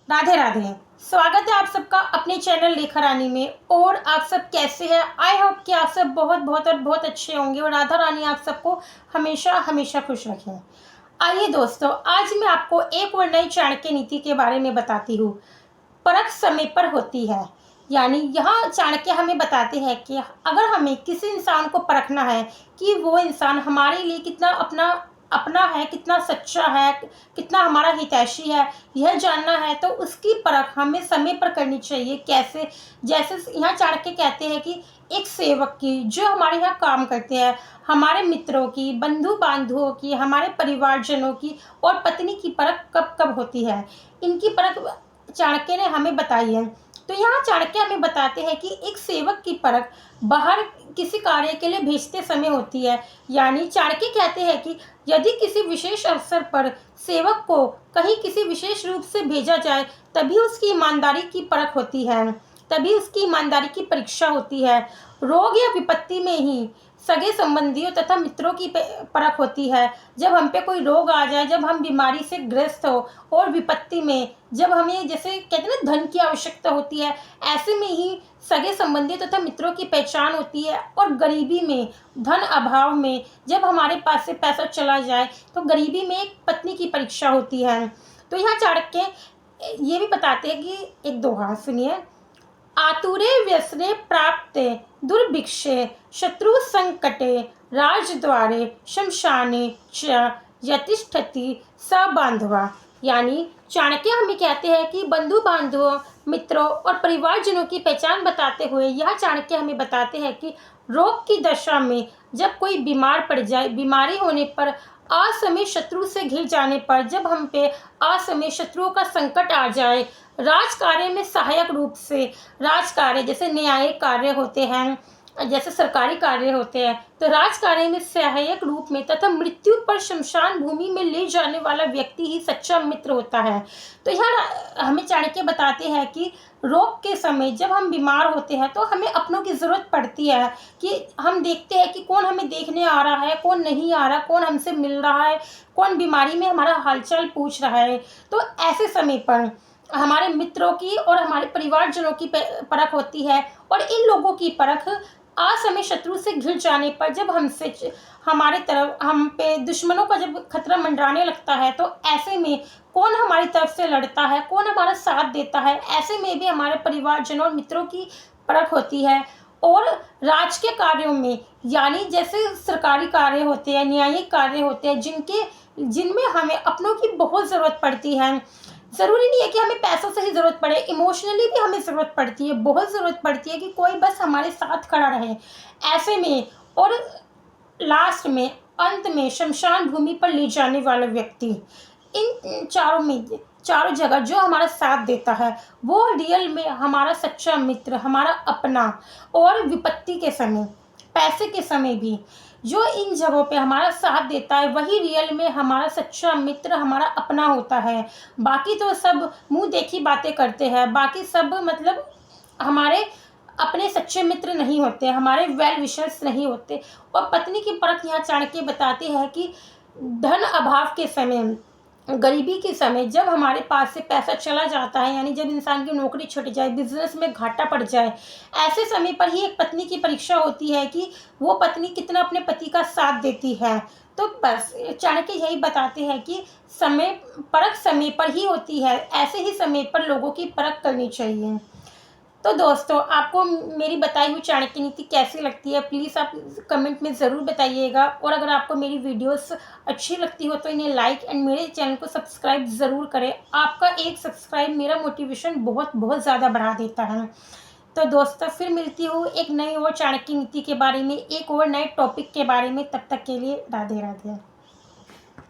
राधे राधे। स्वागत है आप सबका अपने चैनल लेखा रानी में। और आप सब कैसे हैं? आई होप कि आप सब बहुत बहुत और बहुत अच्छे होंगे और राधा रानी आप सबको हमेशा हमेशा खुश रखें। आइए दोस्तों, आज मैं आपको एक और नई चाणक्य नीति के बारे में बताती हूँ। परख समय पर होती है। यानी यहाँ चाणक्य हमें बताते हैं कि अगर हमें किसी इंसान को परखना है कि वो इंसान हमारे लिए कितना अपना अपना है, कितना सच्चा है, कितना हमारा हितैषी है, यह जानना है तो उसकी परख हमें समय पर करनी चाहिए। कैसे? जैसे यहाँ चाणक्य कहते हैं कि एक सेवक की, जो हमारे यहाँ काम करते हैं, हमारे मित्रों की, बंधु बांधवों की, हमारे परिवारजनों की और पत्नी की परख कब कब होती है, इनकी परख चाणक्य ने हमें बताई है। तो यहाँ चाणक्य हमें बताते हैं कि एक सेवक की परख बाहर किसी कार्य के लिए भेजते समय होती है। यानी चाणक्य कहते हैं कि यदि किसी विशेष अवसर पर सेवक को कहीं किसी विशेष रूप से भेजा जाए, तभी उसकी ईमानदारी की परख होती है, तभी उसकी ईमानदारी की परीक्षा होती है। रोग या विपत्ति में ही सगे संबंधियों तथा मित्रों की परख होती है। जब हम पे कोई रोग आ जाए, जब हम बीमारी से ग्रस्त हो, और विपत्ति में जब हमें जैसे कहते हैं ना धन की आवश्यकता होती है, ऐसे में ही सगे संबंधियों तथा मित्रों की पहचान होती है। और गरीबी में, धन अभाव में जब हमारे पास से पैसा चला जाए, तो गरीबी में एक पत्नी की परीक्षा होती है। तो यहाँ चाणक्य ये भी बताते हैं कि एक दोहा सुनिए। आतुरे व्यसने प्राप्ते दुर्भिक्षे शत्रु संकटे राजद्वारे शमशाने च यतिष्ठति स बांधवा। यानी चाणक्य हमें कहते हैं कि बंधु बांधवों, मित्रों और परिवारजनों की पहचान बताते हुए यह चाणक्य हमें बताते हैं कि रोग की दशा में जब कोई बीमार पड़ जाए, बीमारी होने पर, असमय शत्रु से घिर जाने पर, जब हम पे असमय शत्रुओं का संकट आ जाए, राजकार्य में सहायक रूप से, राजकार्य जैसे न्यायिक कार्य होते हैं, जैसे सरकारी कार्य होते हैं, तो राजकार्य में सहायक रूप में तथा मृत्यु पर शमशान भूमि में ले जाने वाला व्यक्ति ही सच्चा मित्र होता है। तो यहाँ हमें चाणक्य बताते हैं कि रोग के समय जब हम बीमार होते हैं तो हमें अपनों की ज़रूरत पड़ती है, कि हम देखते हैं कि कौन हमें देखने आ रहा है, कौन नहीं आ रहा, कौन हमसे मिल रहा है, कौन बीमारी में हमारा हालचाल पूछ रहा है। तो ऐसे समय पर हमारे मित्रों की और हमारे परिवारजनों की परख होती है। और इन लोगों की परख असमय शत्रु से घिर जाने पर, जब हमसे हमारे तरफ हम पे दुश्मनों का जब खतरा मंडराने लगता है, तो ऐसे में कौन हमारी तरफ से लड़ता है, कौन हमारा साथ देता है, ऐसे में भी हमारे परिवारजनों और मित्रों की परख होती है। और राजकीय कार्यों में, यानी जैसे सरकारी कार्य होते हैं, न्यायिक कार्य होते हैं, जिनमें हमें अपनों की बहुत ज़रूरत पड़ती है। ज़रूरी नहीं है कि हमें पैसों से ही ज़रूरत पड़े, इमोशनली भी हमें ज़रूरत पड़ती है, बहुत ज़रूरत पड़ती है कि कोई बस हमारे साथ खड़ा रहे। ऐसे में और लास्ट में, अंत में शमशान भूमि पर ले जाने वाला व्यक्ति, इन चारों में, चारों जगह जो हमारा साथ देता है, वो रियल में हमारा सच्चा मित्र, हमारा अपना। और विपत्ति के समय, पैसे के समय भी जो इन जगहों पे हमारा साथ देता है, वही रियल में हमारा सच्चा मित्र, हमारा अपना होता है। बाकी तो सब मुंह देखी बातें करते हैं, बाकी सब मतलब हमारे अपने सच्चे मित्र नहीं होते, हमारे वेल विशर्स नहीं होते। और पत्नी की परख यहाँ चाणक्य बताते हैं कि धन अभाव के समय, गरीबी के समय, जब हमारे पास से पैसा चला जाता है, यानी जब इंसान की नौकरी छूट जाए, बिजनेस में घाटा पड़ जाए, ऐसे समय पर ही एक पत्नी की परीक्षा होती है कि वो पत्नी कितना अपने पति का साथ देती है। तो बस चाणक्य यही बताते हैं कि परख समय पर ही होती है, ऐसे ही समय पर लोगों की परख करनी चाहिए। तो दोस्तों, आपको मेरी बताई हुई चाणक्य नीति कैसी लगती है, प्लीज़ आप कमेंट में ज़रूर बताइएगा। और अगर आपको मेरी वीडियोस अच्छी लगती हो तो इन्हें लाइक एंड मेरे चैनल को सब्सक्राइब ज़रूर करें। आपका एक सब्सक्राइब मेरा मोटिवेशन बहुत बहुत ज़्यादा बढ़ा देता है। तो दोस्तों, फिर मिलती हूँ एक नई और चाणक्य नीति के बारे में, एक और नए टॉपिक के बारे में। तब तक के लिए राधे राधे।